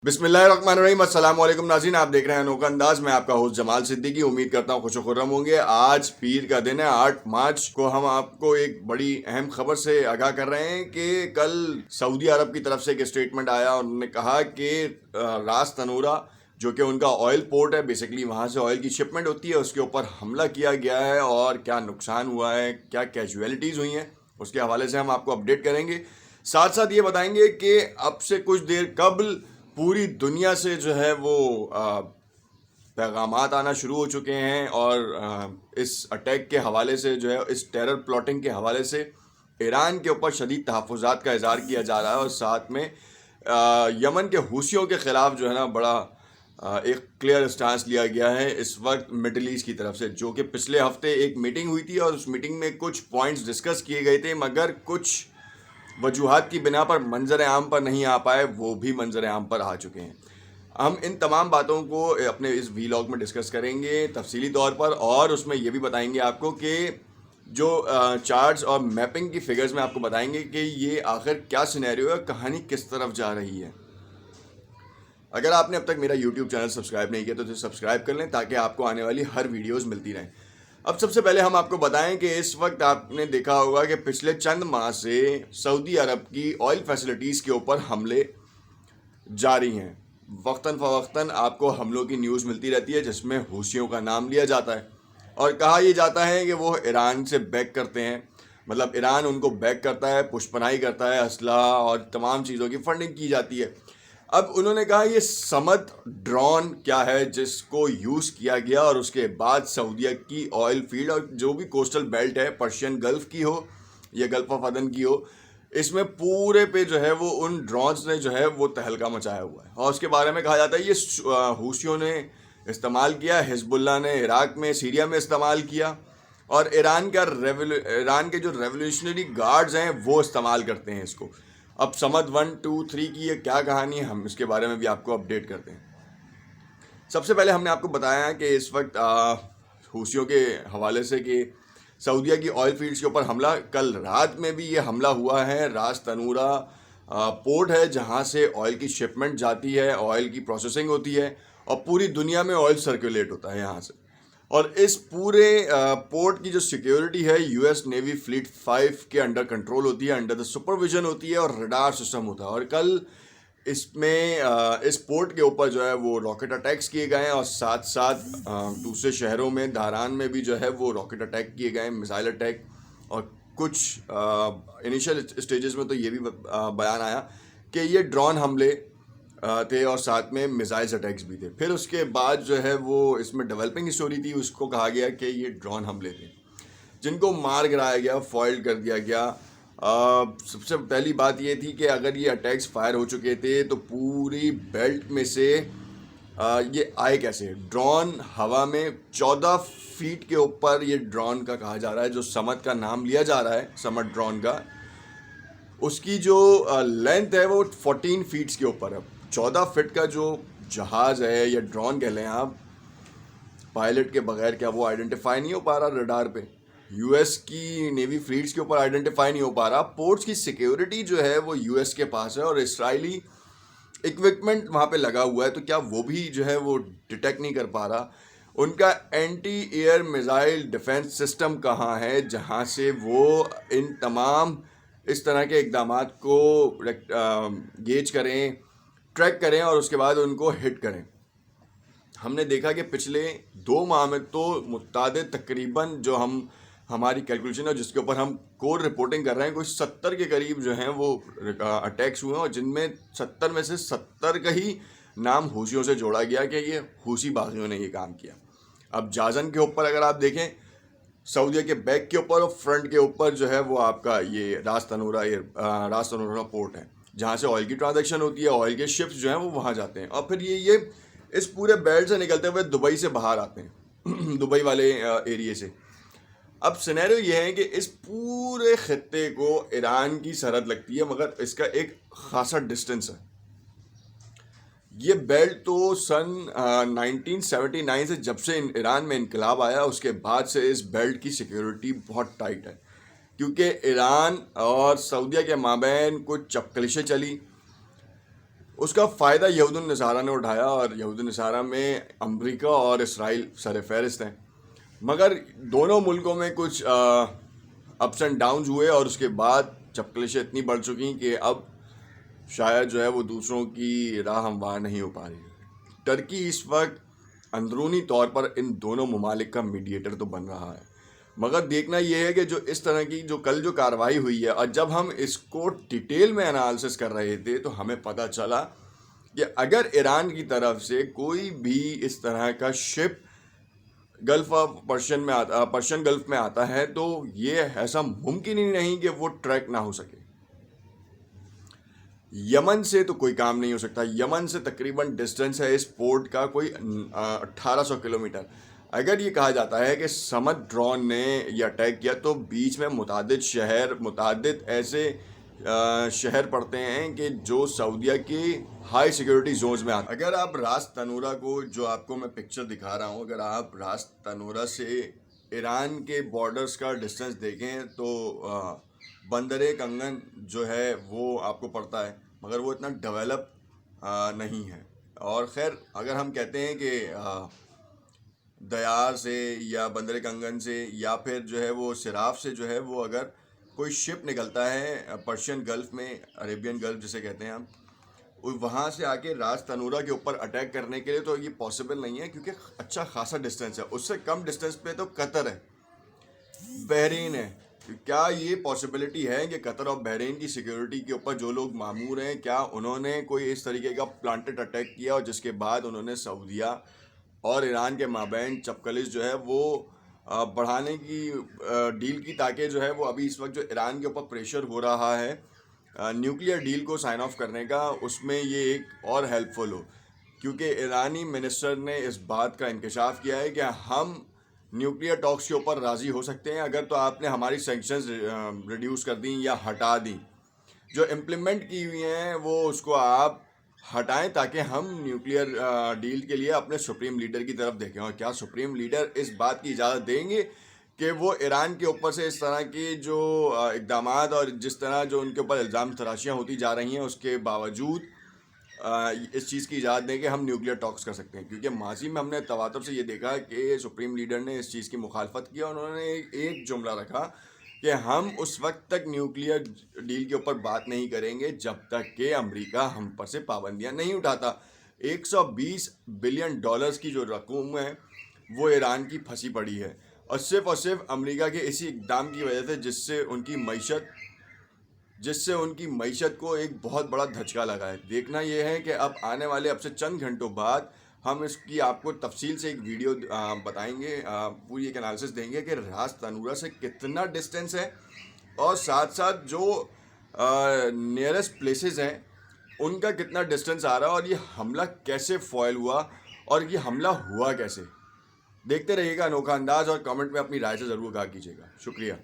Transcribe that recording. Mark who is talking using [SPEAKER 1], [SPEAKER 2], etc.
[SPEAKER 1] बिस्मिल्लाहिर्रहमानिर्रहीम अस्सलाम वालेकुम नाज़रीन, आप देख रहे हैं अनोखा अंदाज। मैं आपका होस्ट जमाल सिद्दीकी। उम्मीद करता हूँ खुश-खुर्रम होंगे। आज पीर का दिन है, 8 मार्च को हम आपको एक बड़ी अहम खबर से आगाह कर रहे हैं कि कल सऊदी अरब की तरफ से एक स्टेटमेंट आया और उन्होंने कहा कि रास तनूरा जो कि उनका ऑयल पोर्ट है, बेसिकली वहाँ से ऑयल की शिपमेंट होती है, उसके ऊपर हमला किया गया है और क्या नुकसान हुआ है, क्या कैजुअलिटीज़ हुई हैं, उसके हवाले से हम आपको अपडेट करेंगे। साथ साथ ये बताएंगे कि अब से कुछ देर कबल पूरी दुनिया से जो है वो पैगामात आना शुरू हो चुके हैं और इस अटैक के हवाले से जो है, इस टेरर प्लॉटिंग के हवाले से ईरान के ऊपर शदीद तहफ़्फ़ुज़ात का इज़हार किया जा रहा है और साथ में यमन के हूसियों के ख़िलाफ़ जो है ना बड़ा एक क्लियर स्टांस लिया गया है इस वक्त मिडल ईस्ट की तरफ से, जो कि पिछले हफ्ते एक मीटिंग हुई थी और उस मीटिंग में कुछ पॉइंट्स डिस्कस किए गए थे, मगर कुछ वजूहात की बिना पर मंजर आम पर नहीं आ पाए, वो भी मंजर आम पर आ चुके हैं। हम इन तमाम बातों को अपने इस वीलॉग में डिस्कस करेंगे तफसीली तौर पर, और उसमें ये भी बताएंगे आपको कि जो चार्ट्स और मैपिंग की फिगर्स में आपको बताएंगे कि ये आखिर क्या सिनेरियो है, कहानी किस तरफ जा रही है। अगर आपने अब तक मेरा यूट्यूब चैनल सब्सक्राइब नहीं किया तो उसे सब्सक्राइब कर लें ताकि आपको आने वाली हर वीडियोज़ मिलती रहें। अब सबसे पहले हम आपको बताएं कि इस वक्त आपने देखा होगा कि पिछले चंद माह से सऊदी अरब की ऑयल फैसिलिटीज़ के ऊपर हमले जारी हैं। वक्तन फ़वक्तन आपको हमलों की न्यूज़ मिलती रहती है जिसमें हूसियों का नाम लिया जाता है और कहा यह जाता है कि वो ईरान से बैक करते हैं, मतलब ईरान उनको बैक करता है, पुष्पनाई करता है, असलहा और तमाम चीज़ों की फंडिंग की जाती है। अब उन्होंने कहा ये समद ड्रोन क्या है जिसको यूज़ किया गया और उसके बाद सऊदीया की ऑयल फील्ड और जो भी कोस्टल बेल्ट है, पर्शियन गल्फ़ की हो या गल्फ़ ऑफ अदन की हो, इसमें पूरे पे जो है वो उन ड्रोन्स ने जो है वो तहलका मचाया हुआ है और उसके बारे में कहा जाता है ये हूसियों ने इस्तेमाल किया, हिजबुल्लाह ने इराक में, सीरिया में इस्तेमाल किया और ईरान के जो रेवोल्यूशनरी गार्ड्स हैं वो इस्तेमाल करते हैं इसको। अब समद 1, 2, 3 की ये क्या कहानी है, हम इसके बारे में भी आपको अपडेट करते हैं। सबसे पहले हमने आपको बताया कि इस वक्त हूसियों के हवाले से कि सऊदीया की ऑयल फील्ड्स के ऊपर हमला, कल रात में भी ये हमला हुआ है। रास तनूरा पोर्ट है जहाँ से ऑयल की शिपमेंट जाती है, ऑयल की प्रोसेसिंग होती है और पूरी दुनिया में ऑयल सर्कुलेट होता है यहाँ से। और इस पूरे पोर्ट की जो सिक्योरिटी है यूएस नेवी फ्लीट 5 के अंडर कंट्रोल होती है, अंडर द सुपरविजन होती है और रडार सिस्टम होता है। और कल इसमें इस पोर्ट के ऊपर जो है वो रॉकेट अटैक्स किए गए हैं और साथ साथ दूसरे शहरों में, धारान में भी जो है वो रॉकेट अटैक किए गए हैं, मिसाइल अटैक। और कुछ इनिशियल स्टेजेस में तो ये भी बयान आया कि ये ड्रोन हमले थे और साथ में मिसाइल्स अटैक्स भी थे। फिर उसके बाद जो है वो इसमें डेवलपिंग स्टोरी थी, उसको कहा गया कि ये ड्रोन हमले थे जिनको मार गिराया गया, फॉइल कर दिया गया। सबसे पहली बात ये थी कि अगर ये अटैक्स फायर हो चुके थे तो पूरी बेल्ट में से ये आए कैसे। ड्रोन हवा में 14 फीट के ऊपर ये ड्रोन का कहा जा रहा है, जो समद का नाम लिया जा रहा है, समद ड्रोन का, उसकी जो लेंथ है वो 14 फीट्स के ऊपर है। 14 फीट का जो जहाज़ है या ड्रोन कह लें आप, पायलट के बगैर क्या वो आइडेंटिफाई नहीं हो पा रहा रडार पे, यूएस की नेवी फ्लीट्स के ऊपर आइडेंटिफाई नहीं हो पा रहा। पोर्ट्स की सिक्योरिटी जो है वो यूएस के पास है और इसराइली इक्विपमेंट वहाँ पे लगा हुआ है, तो क्या वो भी जो है वो डिटेक्ट नहीं कर पा रहा। उनका anti air missile defence system कहाँ है जहाँ से वो इन तमाम इस तरह के इकदामात को गेज करें, ट्रैक करें और उसके बाद उनको हिट करें। हमने देखा कि पिछले 2 माह में तो मुतादिद तकरीबन जो हमारी कैलकुलेशन है जिसके ऊपर हम कोर रिपोर्टिंग कर रहे हैं, कुछ 70 के करीब जो हैं वो अटैक्स हुए हैं और जिनमें 70 में से 70 का ही नाम हूसियों से जोड़ा गया कि ये हूसी बागियों ने ये काम किया। अब जाजन के ऊपर अगर आप देखें, सऊदीया के बैक के ऊपर और फ्रंट के ऊपर जो है वो आपका ये रास तनूरा पोर्ट है जहाँ से ऑयल की ट्रांजैक्शन होती है, ऑयल के शिप्स जो हैं वो वहाँ जाते हैं और फिर ये इस पूरे बेल्ट से निकलते हुए दुबई से बाहर आते हैं दुबई वाले एरिए से। अब सिनेरियो ये है कि इस पूरे खत्ते को ईरान की सरहद लगती है, मगर इसका एक खासा डिस्टेंस है। ये बेल्ट तो सन 1979 से, जब से ईरान में इनकलाब आया उसके बाद से इस बेल्ट की सिक्योरिटी बहुत टाइट है, क्योंकि ईरान और सऊदीया के माबैन कुछ चपकलिशें चली। उसका फ़ायदा यहूदुन नसारा ने उठाया और यहूदुन नसारा में अमेरिका और इसराइल सरफ़हरिस्त हैं। मगर दोनों मुल्कों में कुछ अप्स एंड डाउन्स हुए और उसके बाद चपकलिशें इतनी बढ़ चुकी कि अब शायद जो है वो दूसरों की राह हमवार नहीं हो पा रही। टर्की इस वक्त अंदरूनी तौर पर इन दोनों ममालिक का मीडिएटर तो बन रहा है, मगर देखना यह है कि जो इस तरह की जो कल जो कार्रवाई हुई है, और जब हम इसको डिटेल में एनालिसिस कर रहे थे तो हमें पता चला कि अगर ईरान की तरफ से कोई भी इस तरह का ship gulf of Persian gulf में आता है तो ये ऐसा मुमकिन ही नहीं कि वो ट्रैक ना हो सके। यमन से तो कोई काम नहीं हो सकता। यमन से तकरीबन डिस्टेंस है इस पोर्ट का कोई 1800 किलोमीटर। अगर ये कहा जाता है कि समद ड्रोन ने यह अटैक किया तो बीच में मुतादिद ऐसे शहर पड़ते हैं कि जो सऊदीया की हाई सिक्योरिटी जोन्स में आते हैं। अगर आप रास तनूरा को, जो आपको मैं पिक्चर दिखा रहा हूँ, अगर आप रास तनूरा से ईरान के बॉर्डर्स का डिस्टेंस देखें तो बंदर कंगन जो है वो आपको पड़ता है, मगर वो इतना डेवलप नहीं है। और ख़ैर अगर हम कहते हैं कि दयार से या बंदर कंगन से या फिर जो है वो सिराफ से जो है वो अगर कोई शिप निकलता है पर्शियन गल्फ़ में, अरेबियन गल्फ़ जिसे कहते हैं हम, वहाँ से आके रास तनूरा के ऊपर अटैक करने के लिए तो ये पॉसिबल नहीं है, क्योंकि अच्छा खासा डिस्टेंस है। उससे कम डिस्टेंस पे तो कतर है, बहरीन है। क्या ये पॉसिबिलिटी है कि कतर और बहरीन की सिक्योरिटी के ऊपर जो लोग मामूर हैं, क्या उन्होंने कोई इस तरीके का प्लांटेड अटैक किया और जिसके बाद उन्होंने सऊदीया और ईरान के माबैन चपकलिश जो है वो बढ़ाने की डील की, ताकि जो है वो अभी इस वक्त जो ईरान के ऊपर प्रेशर हो रहा है न्यूक्लियर डील को साइन ऑफ करने का, उसमें ये एक और हेल्पफुल हो। क्योंकि ईरानी मिनिस्टर ने इस बात का इंकशाफ किया है कि हम न्यूक्लियर टॉक्स के ऊपर राज़ी हो सकते हैं अगर तो आपने हमारी सैंक्शंस रिड्यूस कर दी या हटा दी। जो इम्प्लीमेंट की हुई हैं वो उसको आप हटाएं ताकि हम न्यूक्लियर डील के लिए अपने सुप्रीम लीडर की तरफ देखें। और क्या सुप्रीम लीडर इस बात की इजाज़त देंगे कि वो ईरान के ऊपर से इस तरह की जो इक़दामात और जिस तरह जो उनके ऊपर इल्ज़ाम तराशियाँ होती जा रही हैं उसके बावजूद इस चीज़ की इजाज़त दें कि हम न्यूक्लियर टॉक्स कर सकते हैं? क्योंकि माजी में हमने तवातुर से ये देखा कि सुप्रीम लीडर ने इस चीज़ की मुखालफत की और उन्होंने एक जुमला रखा कि हम उस वक्त तक न्यूक्लियर डील के ऊपर बात नहीं करेंगे जब तक कि अमेरिका हम पर से पाबंदियां नहीं उठाता। 120 बिलियन डॉलर्स की जो रकूम है वो ईरान की फंसी पड़ी है, और सिर्फ अमेरिका के इसी इक़दाम की वजह से जिससे उनकी मईशत को एक बहुत बड़ा धचका लगा है। देखना यह है कि अब आने वाले अब से चंद घंटों बाद हम इसकी आपको तफसील से एक वीडियो बताएंगे, पूरी एक एनालिसिस देंगे कि रास तनूरा से कितना डिस्टेंस है और साथ साथ जो नियरेस्ट प्लेसेस हैं उनका कितना डिस्टेंस आ रहा है, और ये हमला कैसे फॉयल हुआ और ये हमला हुआ कैसे। देखते रहिएगा अनोखा अंदाज, और कमेंट में अपनी राय से ज़रूर कहा कीजिएगा। शुक्रिया।